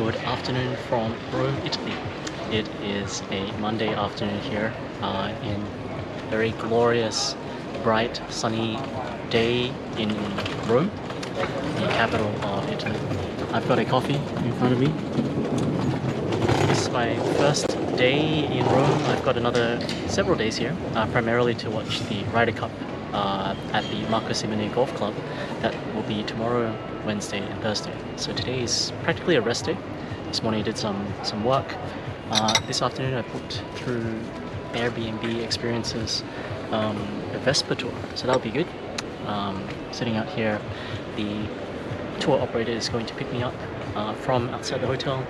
Good afternoon from Rome, Italy. It is a Monday afternoon here in very glorious, bright, sunny day in Rome, the capital of Italy. I've got a coffee in front of me. This is my first day in Rome. I've got another several days here, primarily to watch the Ryder Cup at the Marco Simone Golf Club. That will be tomorrow, Wednesday and Thursday. So today is practically a rest day. This morning I did some work. This afternoon I booked through AirBnb Experiences a Vespa Tour, so that'll be good. Sitting out here, the tour operator is going to pick me up from outside the hotel.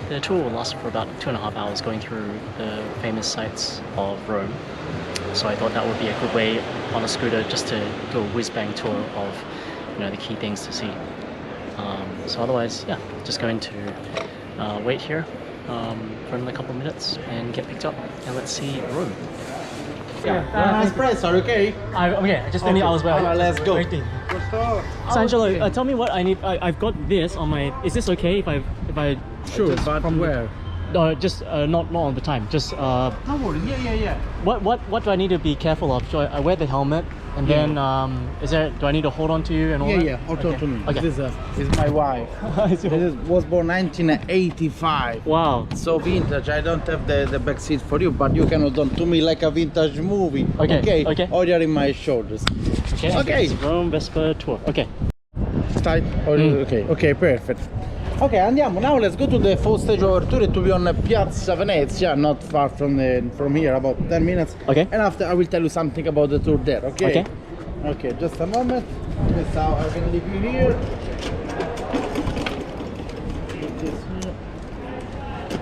The tour will last for about 2.5 hours, going through the famous sites of Rome. So I thought that would be a good way on a scooter just to do a whiz-bang tour of the key things to see. So otherwise, yeah, just going to wait here for another couple of minutes and get picked up, and let's see Rome. Yeah, espresso, okay? Okay, just maybe I was Alright, let's go. waiting. So Angelo, tell me what I need. I've got this on my. Is this okay if I? Sure, but from where? Just not all the time. Just No worries. Yeah. What do I need to be careful of? So I wear the helmet, and then do I need to hold on to you and all that? Yeah. Hold on to me. Okay. This is my wife. This was born 1985. Wow. So vintage. I don't have the back seat for you, but you can hold on to me like a vintage movie. Okay. Or you're in my shoulders. Okay. It's Rome Vespa Tour. Okay. Tight. Okay, perfect. Ok, andiamo. Now let's go to the full stage of our tour. To be on Piazza Venezia, not far from here, about 10 minutes. Okay. And after I will tell you something about the tour there. Okay. Okay, just a moment. This is how I can leave you here.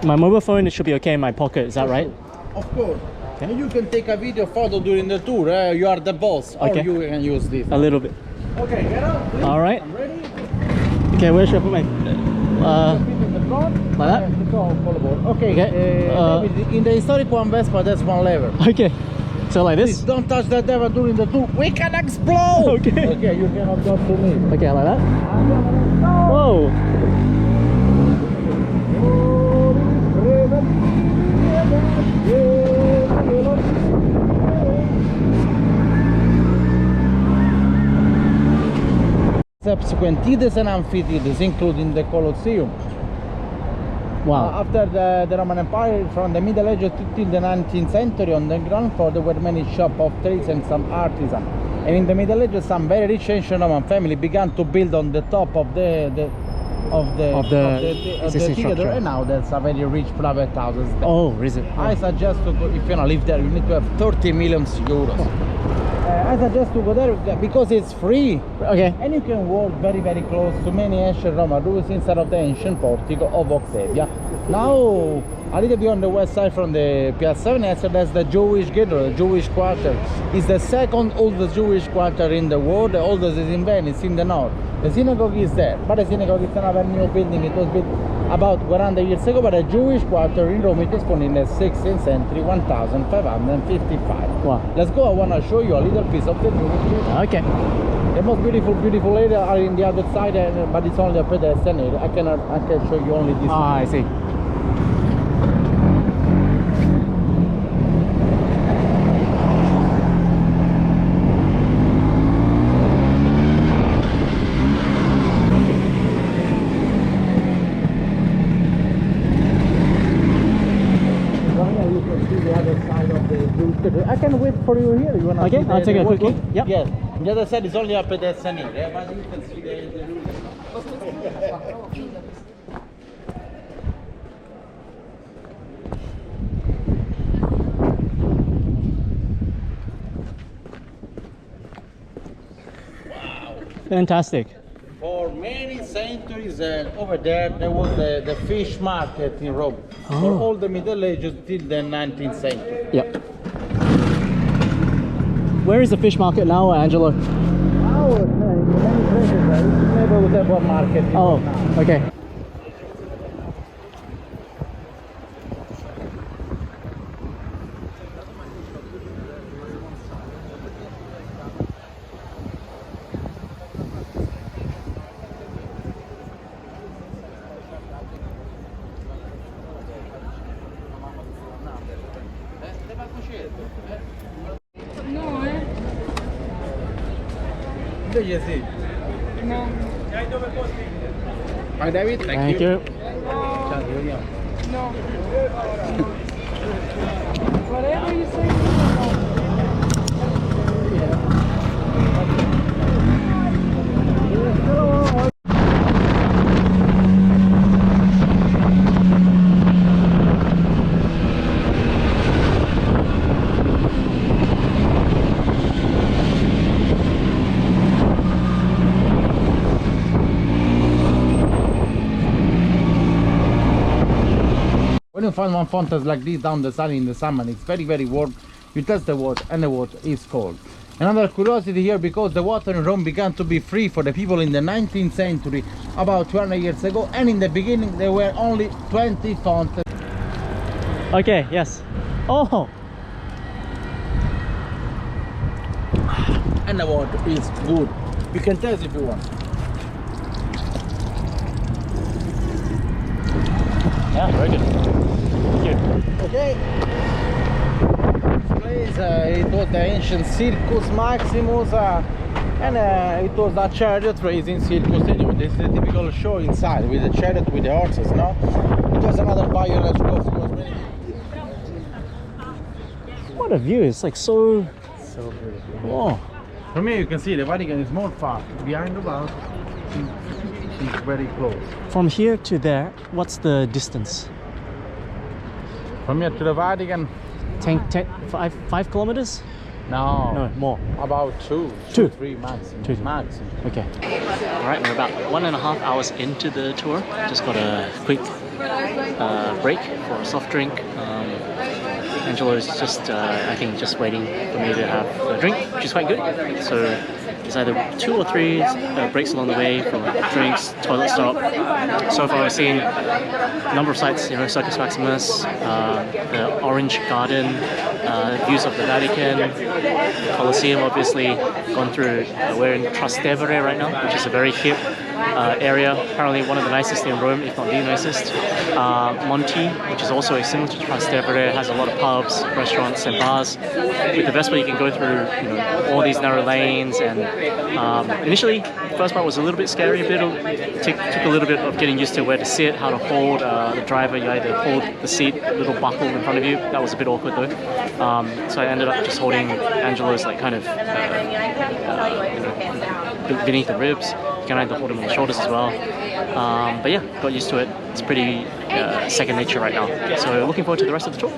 My mobile phone should be okay in my pocket. Is that right? Of course. Okay. And you can take a video photo during the tour. You are the boss. Okay. Or you can use this. A little bit. Okay, get out, please. All right. I'm ready. Okay, where should I put my? Like that? Okay. Okay. In the historic one Vespa, that's one lever. Okay. So like this? Please don't touch that lever during the tour. We can explode! Okay. Okay, you cannot go to me. Okay, like that? Whoa! Subsequent theatres and amphitheatres, including the Colosseum. Wow. After the Roman Empire, from the Middle Ages till the 19th century, on the ground floor there were many shops of trades and some artisans. And in the Middle Ages, some very rich ancient Roman family began to build on the top of the theater, and now there's a very rich private houses there. Oh, is it? I suggest to go, if you want to live there, you need to have 30 million euros. I suggest to go there because it's free. Okay. And you can walk very, very close to many ancient Roman ruins inside of the ancient portico of Octavia. Now, a little bit on the west side from the Piazza Venezia, there's the Jewish ghetto, the Jewish quarter. It's the second oldest Jewish quarter in the world. The oldest is in Venice, in the north. The synagogue is there, but the synagogue is another new building. It was built about 100 years ago, but a Jewish quarter in Rome, it was born in the 16th century, 1555. Wow. Let's go. I want to show you a little piece of the Jewish. Okay. The most beautiful area are in the other side, but it's only a pedestrian area. I can show you only this. Ah, I see. I can wait for you here. You wanna Okay, I'll take a quick look. Yep. Yes. The other side is only a pedestrian area, but you can see the Fantastic. For many centuries over there was the fish market in Rome. For all the Middle Ages till the 19th century. Yep. Where is the fish market now, Angelo? Now, in many places, never would have a market. Oh, okay. No, eh? Invece sì. No. Hi David, Thank you. Ciao, ti vediamo. No. Whatever you say. When you find one fountain like this down the side in the summer, it's very warm. You test the water and the water is cold. Another curiosity here, because the water in Rome began to be free for the people in the 19th century, about 200 years ago, and in the beginning there were only 20 fountains. Okay, yes. Oh! And the water is good. You can taste if you want. Yeah, very good. Thank you. Okay. This place, it was the ancient Circus Maximus, and it was a chariot racing circus. Anyway, this is a typical show inside with the chariot with the horses, no? It was another violent show. What a view! It's like so beautiful. Oh, From here you can see the Vatican is more far behind the wall. It's very close. from here to there, what's the distance? From here to the Vatican, 5 kilometers? no, No, more. about two, 3 maximum. Two. Maximum. Okay. All right, we're about 1.5 hours into the tour. Just got a quick break for a soft drink. Angelo is just, I think, just waiting for me to have a drink, which is quite good. So there's either 2 or 3 breaks along the way for drinks, toilet stop. So far, we've seen a number of sites, Circus Maximus, the Orange Garden, views of the Vatican, the Colosseum, obviously. Gone through, we're in Trastevere right now, which is a very hip area, apparently one of the nicest in Rome, if not the nicest. Monti, which is also similar to Trastevere, has a lot of pubs, restaurants and bars. With the Vespa you can go through all these narrow lanes, and initially the first part was a little bit scary, took a little bit of getting used to where to sit, how to hold the driver. You either hold the seat, a little buckle in front of you. That was a bit awkward though. So I ended up just holding Angelo's kind of beneath the ribs. You can either hold him on the shoulders as well. But yeah, got used to it. It's pretty second nature right now. So looking forward to the rest of the tour.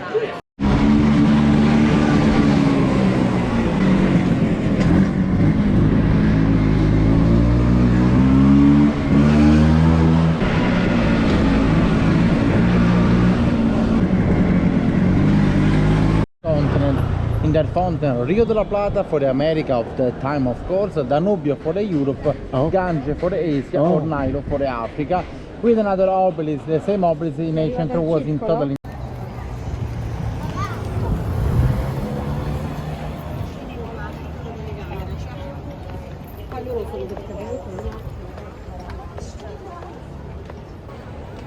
In that fountain, Rio de la Plata for the America of the time, of course, Danubio for the Europe, Gange for the Asia, or Nilo for the Africa, with another obelisk, the same obelisk in ancient Rome was in total.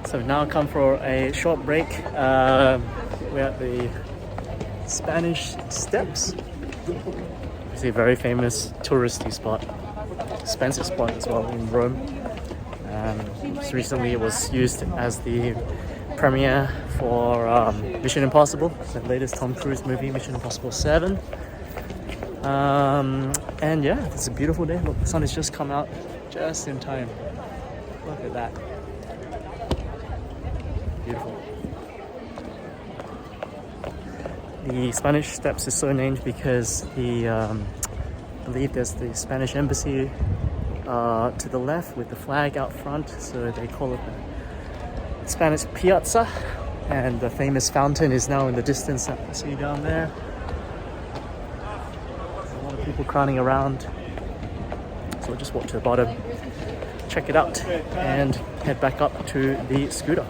So we've now come for a short break. We're at the Spanish Steps. It's a very famous touristy spot, expensive spot as well in Rome. Just recently it was used as the premiere for Mission Impossible, the latest Tom Cruise movie, Mission Impossible 7. And yeah, it's a beautiful day. Look, the sun has just come out just in time. Look at that. Beautiful. The Spanish Steps is so named because I believe there's the Spanish embassy to the left with the flag out front, so they call it the Spanish Piazza, and the famous fountain is now in the distance that you see down there. There's a lot of people crowding around, so we'll just walk to the bottom, check it out, and head back up to the scooter.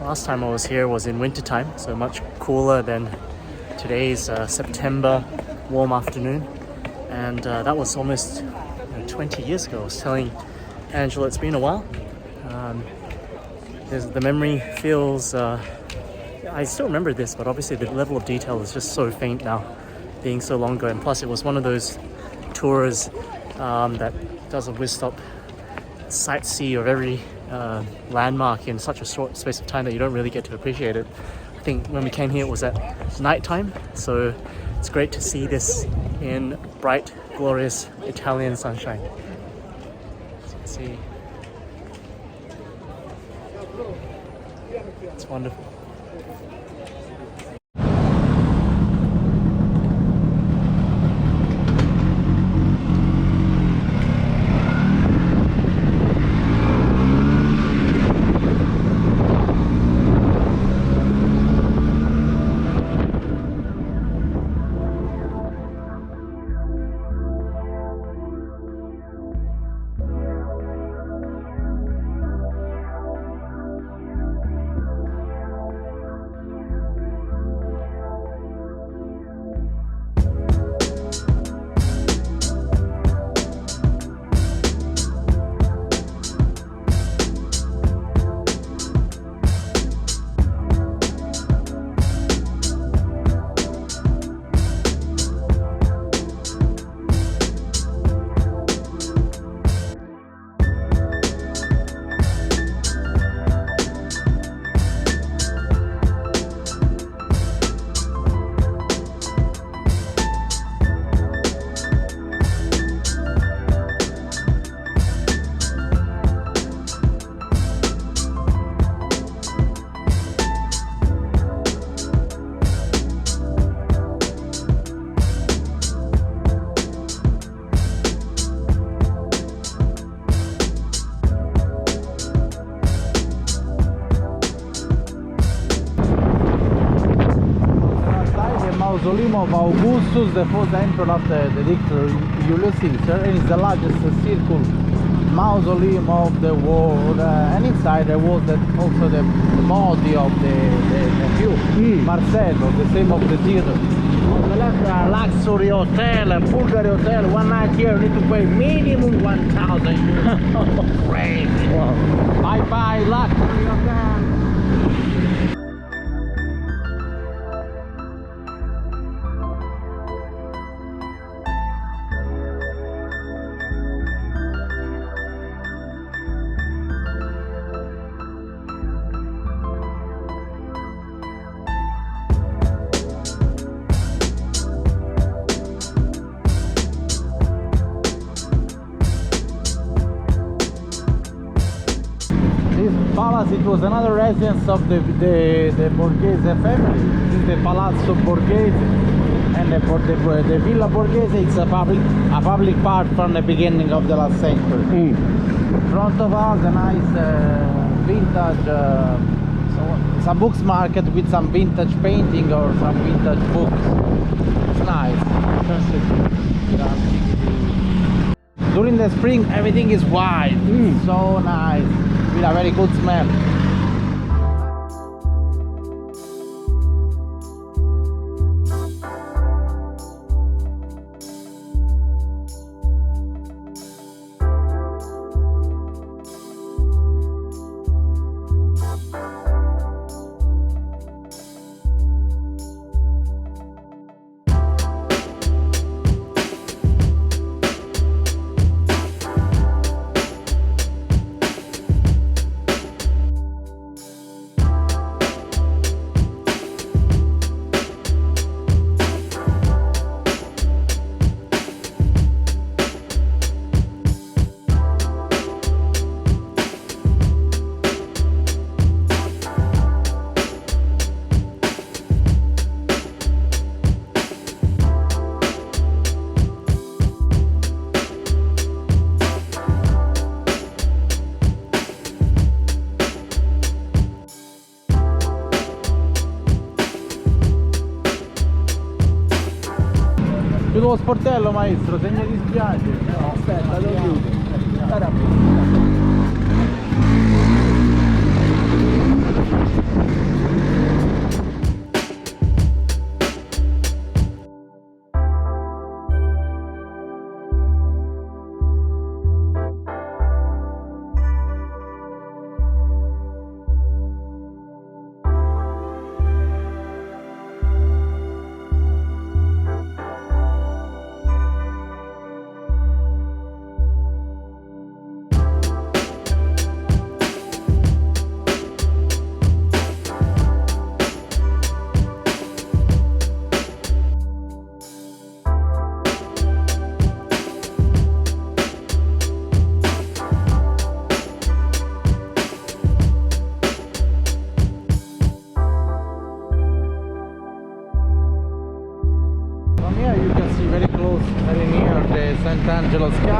Last time I was here was in winter time, so much cooler than today's September warm afternoon. And that was almost 20 years ago. I was telling Angelo it's been a while. The memory feels... I still remember this, but obviously the level of detail is just so faint now, being so long ago. And plus it was one of those tours that does a whiz-stop sightsee of every landmark in such a short space of time that you don't really get to appreciate it. I think when we came here it was at night time, so it's great to see this in bright, glorious Italian sunshine. As you can see, it's wonderful. Mausoleum of Augustus, the first emperor of the dictator Julius Caesar, and it's the largest circle mausoleum of the world. And inside there was also the body of the nephew, Marcello, the same of the theater. On the left, luxury hotel, a Bulgari hotel. One night here, you need to pay minimum 1,000 euros. Crazy. Wow. Bye bye, luxury hotel. Palace, it was another residence of the Borghese family. This is the Palazzo Borghese, and the Villa Borghese is a public park from the beginning of the last century. In front of us, a nice vintage, it's a books market with some vintage painting or some vintage books. It's nice. During the spring, everything is white. So nice. With a very good smell. Chiudo lo sportello, maestro, se mi dispiace. No, aspetta, lo chiudo.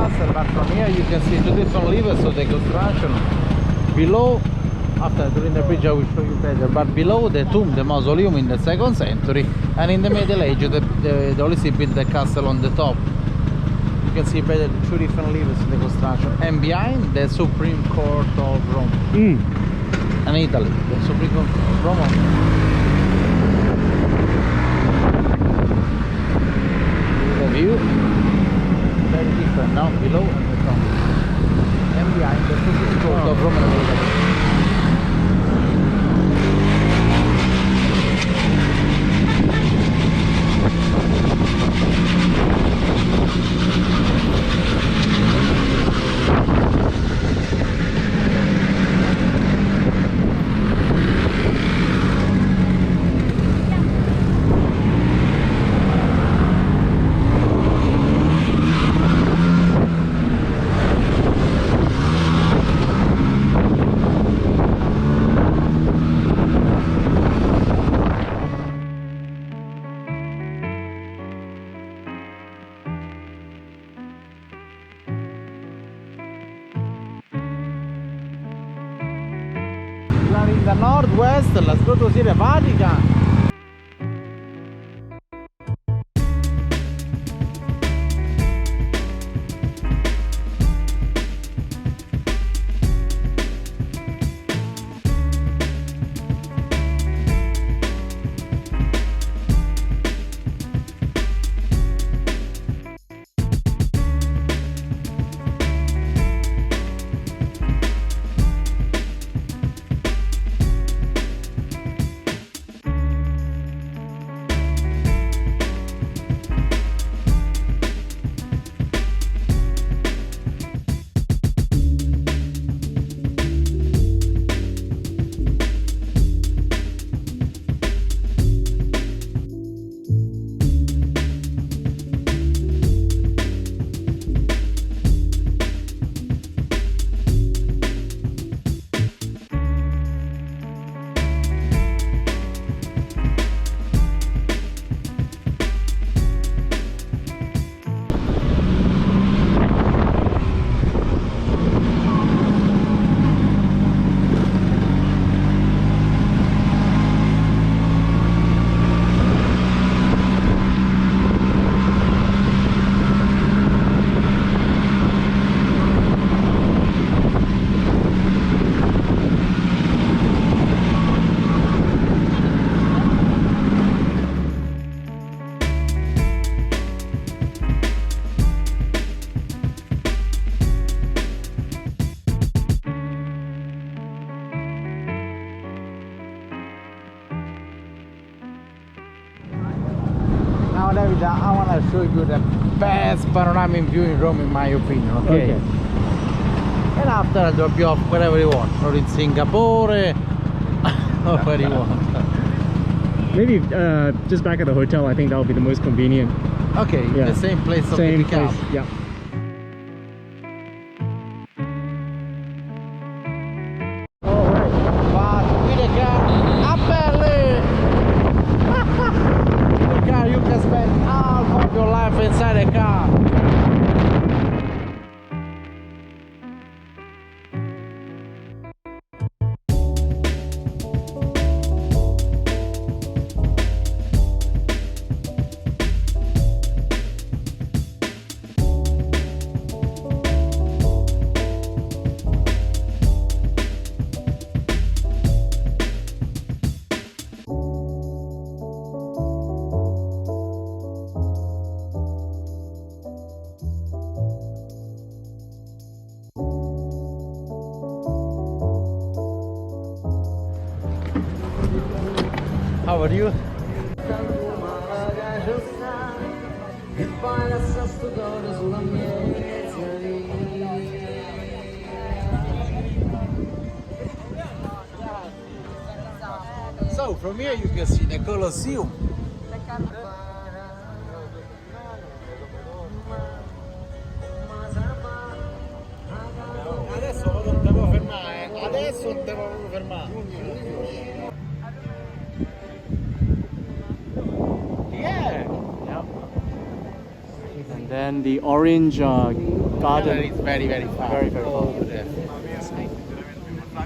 castle, but from here you can see two different levels of the construction. Below, after during the bridge I will show you better, but below the tomb, the mausoleum in the 2nd century, and in the Middle Age the Holy See built the castle on the top. You can see better the two different levels of the construction, and behind the Supreme Court of Rome. And Italy, the Supreme Court of Rome. The view very different now, below and the top, and behind the Supreme Court of Rome and Italy. In the northwest, let's go to see the Vatican. Now David, I want to show you the best panoramic view in Rome in my opinion, okay? And after I'll drop you off wherever you want, or in Singapore, or where you want. Maybe just back at the hotel, I think that would be the most convenient. Okay, Yeah. the same place of Same the pickup. place, yeah. Alright, but with the car up early! The car, you can spend half of your life inside the car. How are you? So from here you can see the Colosseum. Adesso non devo fermare, adesso non devo fermare. Yeah. Yep. And Then the orange garden. It's very, very far. Very, very far. Over there.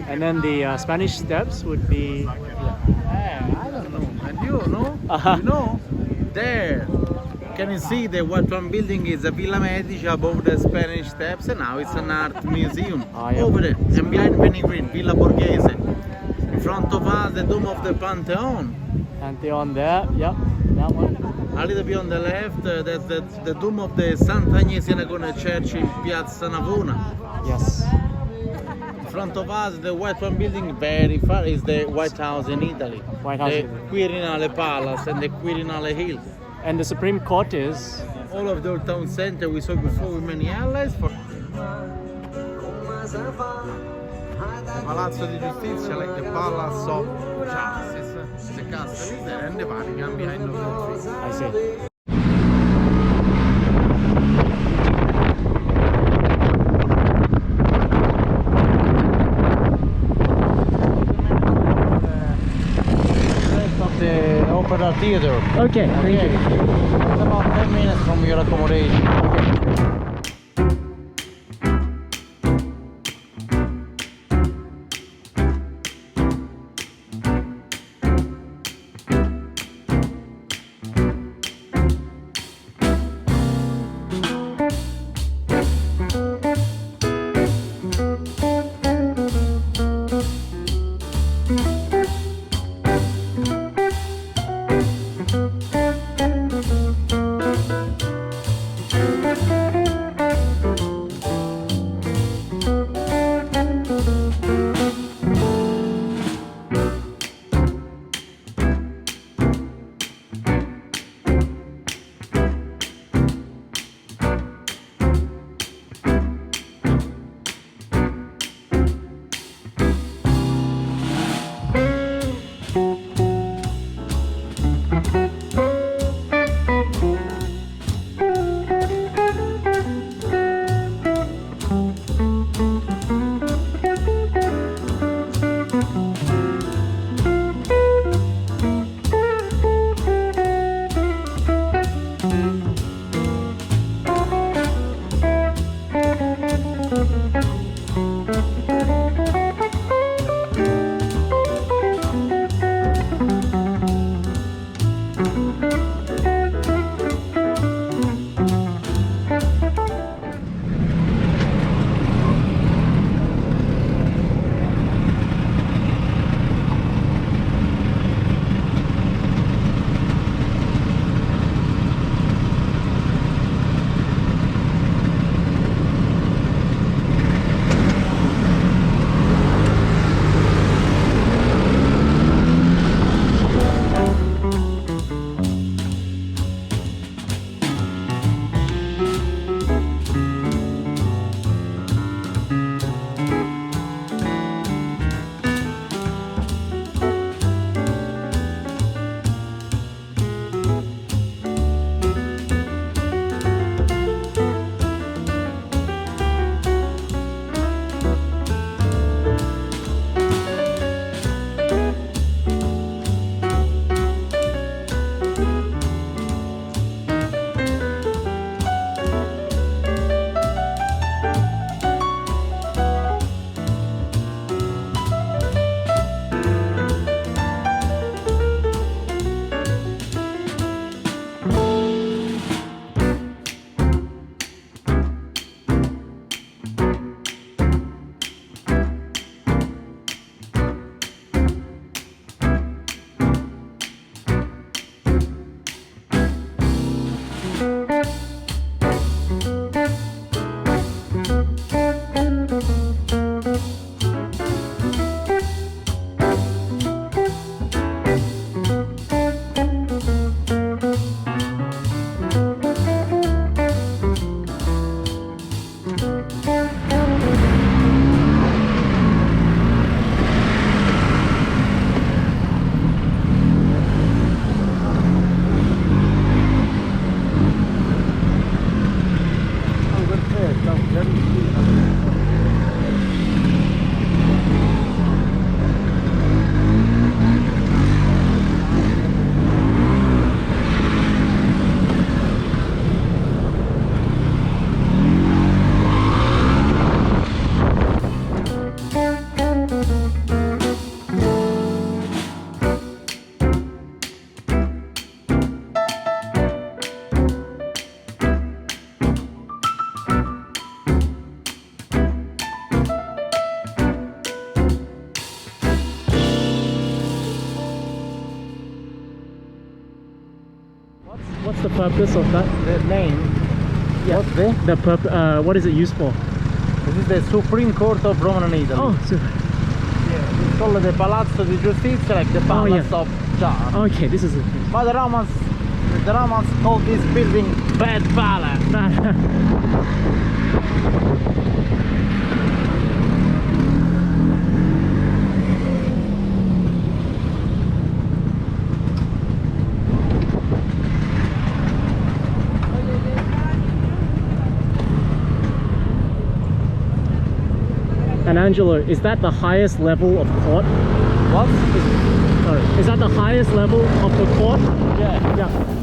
And then the Spanish Steps would be. I don't know. And you know? You know? There. Can you see the white one building is a Villa Medici above the Spanish Steps, and now it's an art museum. Yeah. Over there. And behind Penny Green, Villa Borghese. In front of us, the dome of the Pantheon. Pantheon there. Yep, that one. A little bit on the left, that's the dome of the Santa Agnese Nagona Church in Piazza Navona. Yes. In front of us, the white one building very far is the White House in Italy. White House. The Quirinale Palace and the Quirinale Hill. And the Supreme Court is. All of the old town center we saw before with many alleys. For the Palazzo di Giustizia, like the Palace of Justice, the castle is there, and the Vatican behind the tree. I see. Of the Opera Theater. Okay, thank you. It's about 10 minutes from your accommodation. what's the purpose of that? The name. Yeah. What's the? What is it used for? This is the Supreme Court of Roman Italy. Oh, so, Yeah, it's called the Palazzo di Giustizia, like the Palace of Judge. okay, this is it. But the Romans called this building Bad Palace. And Angelo, is that the highest level of court? What? Sorry, is that the highest level of the court? Yeah. Yeah.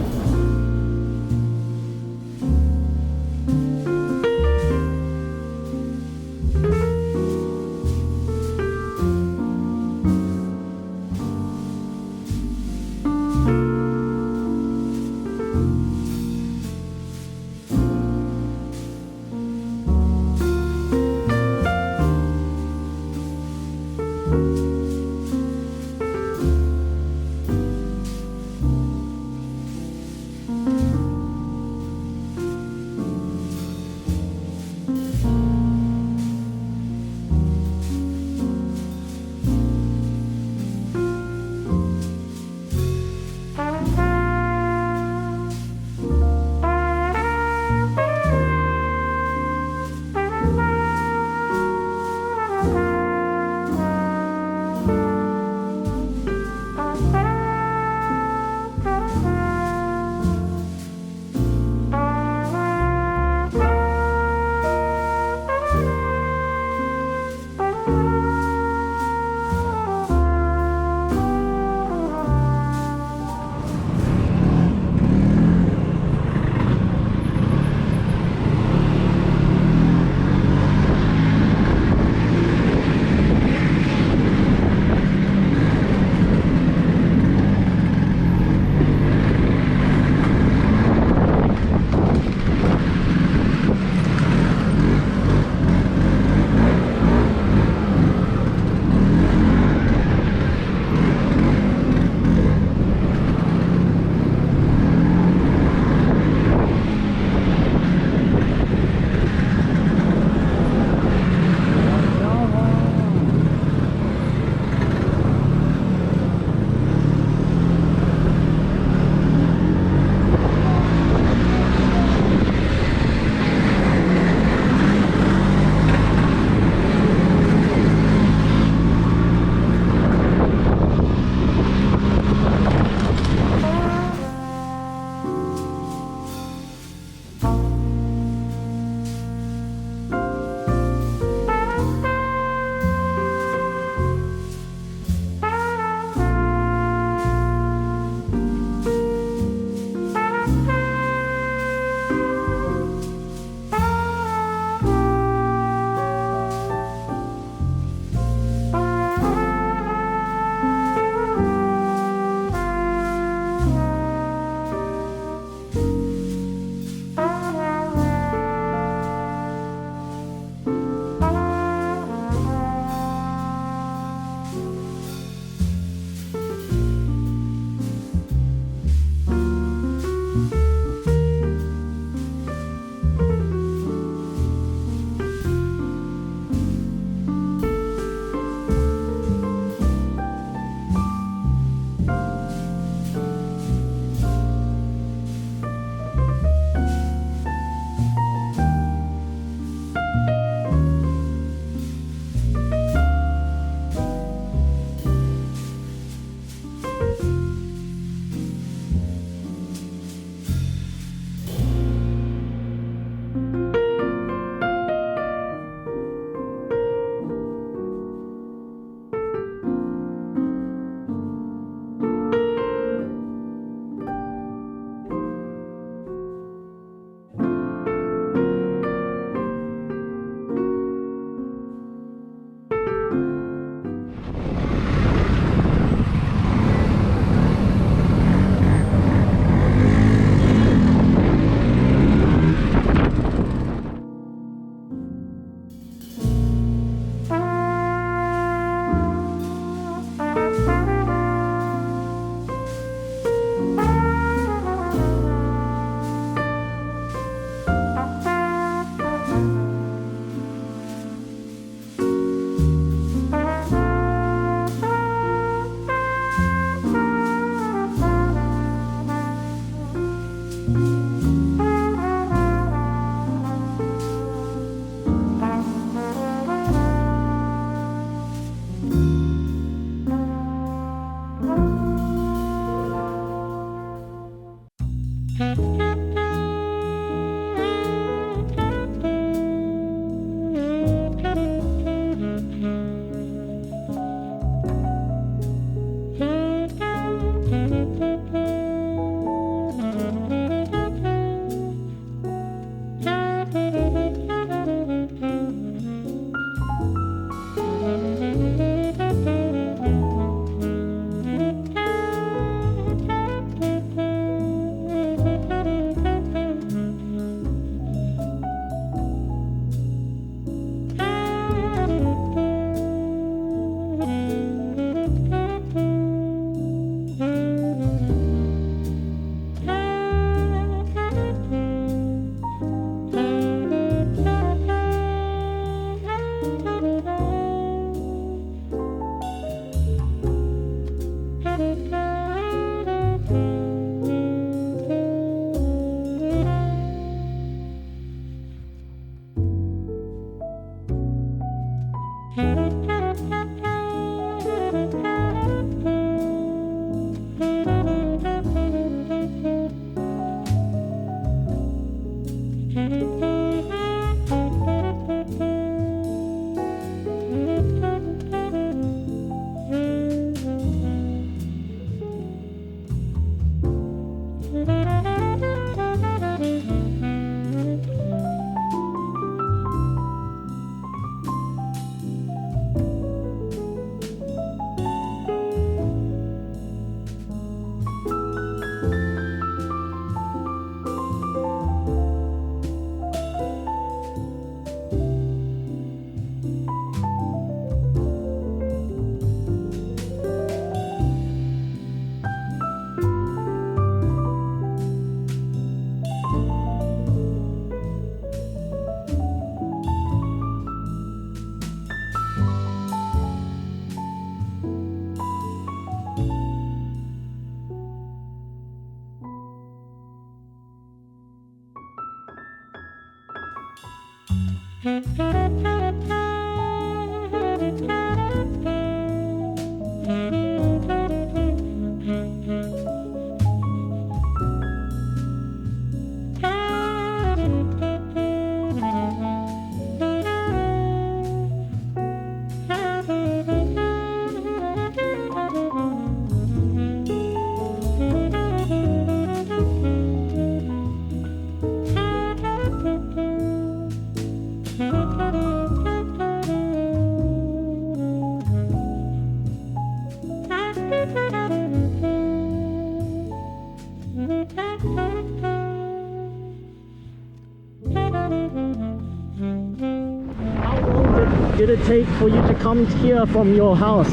How long did it take for you to come here from your house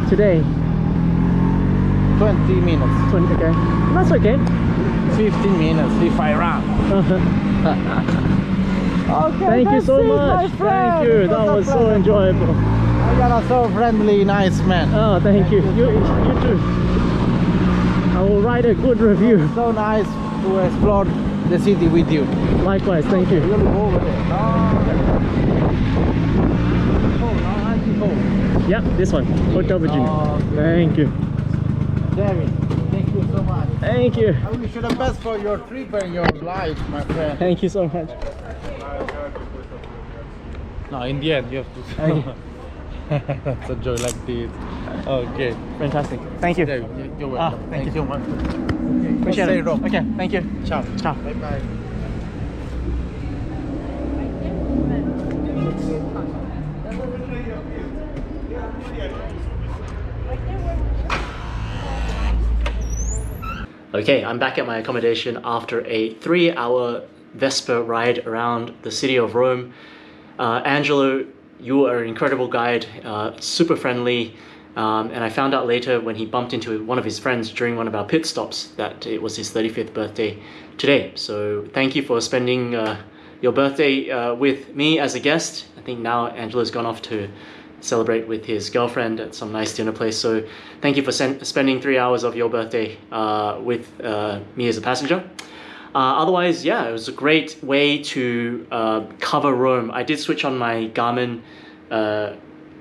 today? 20 minutes. 20, okay. That's okay. 15 minutes if I run. Okay, Thank you that's so it, my much. friend. Thank you. It That was a so pleasure. enjoyable. You are a so friendly, nice man. Oh, thank you. You too. I will write a good review. So nice to explore the city with you. Likewise, thank you. You'll go over there. Yep, this one. Hotel Virginia. Okay. Thank you. David, thank you so much. Thank you. I wish you the best for your trip and your life, my friend. Thank you so much. No, in the end, you have to. Okay. That's a joy like this. Okay. Fantastic. Thank you. David, you're welcome. Thank you so much. Appreciate Stay it. wrong. Okay, thank you. Ciao. Ciao. Bye bye. Okay, I'm back at my accommodation after a 3-hour Vespa ride around the city of Rome. Angelo, you are an incredible guide, super friendly, and I found out later when he bumped into one of his friends during one of our pit stops that it was his 35th birthday today. So thank you for spending your birthday with me as a guest. I think now Angelo's gone off to celebrate with his girlfriend at some nice dinner place. So thank you for spending 3 hours of your birthday with me as a passenger. Otherwise, yeah, it was a great way to cover Rome. I did switch on my Garmin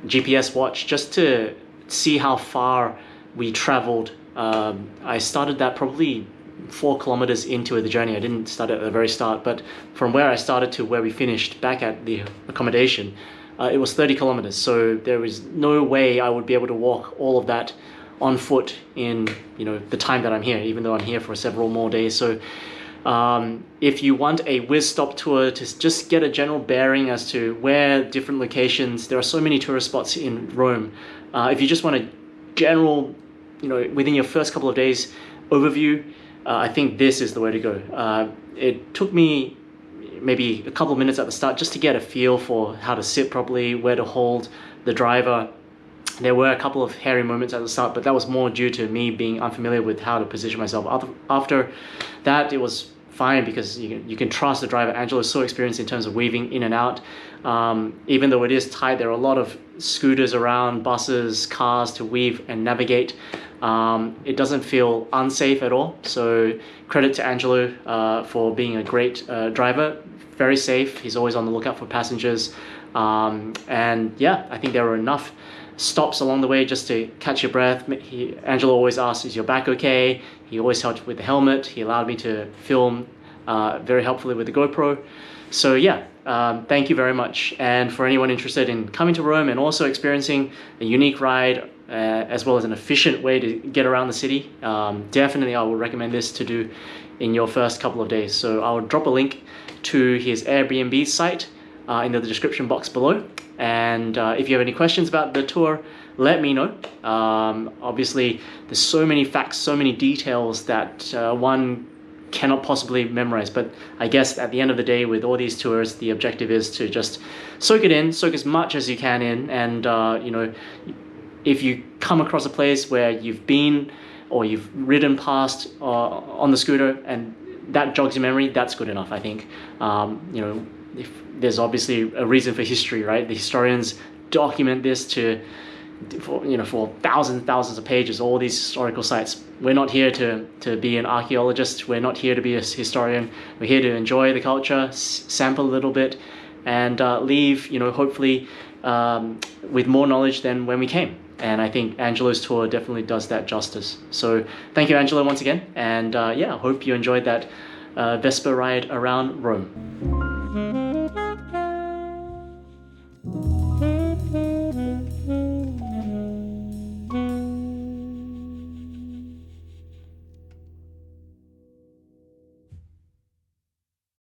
GPS watch just to see how far we traveled. I started that probably 4 kilometers into the journey. I didn't start at the very start, but from where I started to where we finished back at the accommodation, it was 30 kilometers. So there was no way I would be able to walk all of that on foot in, you know, the time that I'm here, even though I'm here for several more days. So if you want a whiz stop tour to just get a general bearing as to where different locations, there are so many tourist spots in Rome. If you just want a general, you know, within your first couple of days overview, I think this is the way to go. It took me maybe a couple of minutes at the start just to get a feel for how to sit properly, where to hold the driver. There were a couple of hairy moments at the start, but that was more due to me being unfamiliar with how to position myself. After that, it was fine because you can trust the driver. Angelo is so experienced in terms of weaving in and out. Even though it is tight, there are a lot of scooters around, buses, cars to weave and navigate. It doesn't feel unsafe at all. So credit to Angelo for being a great driver. Very safe. He's always on the lookout for passengers. And yeah, I think there were enough stops along the way just to catch your breath. Angelo always asks, is your back okay? He always helped with the helmet. He allowed me to film very helpfully with the GoPro. So yeah, thank you very much. And for anyone interested in coming to Rome and also experiencing a unique ride as well as an efficient way to get around the city, definitely I would recommend this to do in your first couple of days. So I'll drop a link to his Airbnb site in the description box below. And if you have any questions about the tour, let me know. Obviously, there's so many facts, so many details that one cannot possibly memorize, but I guess at the end of the day with all these tours, the objective is to just soak it in, soak as much as you can in, and you know, if you come across a place where you've been or you've ridden past on the scooter and that jogs your memory, that's good enough, I think. You know, if there's obviously a reason for history, right? The historians document this for thousands of pages, all these historical sites. We're not here to be an archaeologist. We're not here to be a historian. We're here to enjoy the culture, sample a little bit, and leave, you know, hopefully with more knowledge than when we came. And I think Angelo's tour definitely does that justice. So thank you, Angelo, once again. And yeah, I hope you enjoyed that Vespa ride around Rome.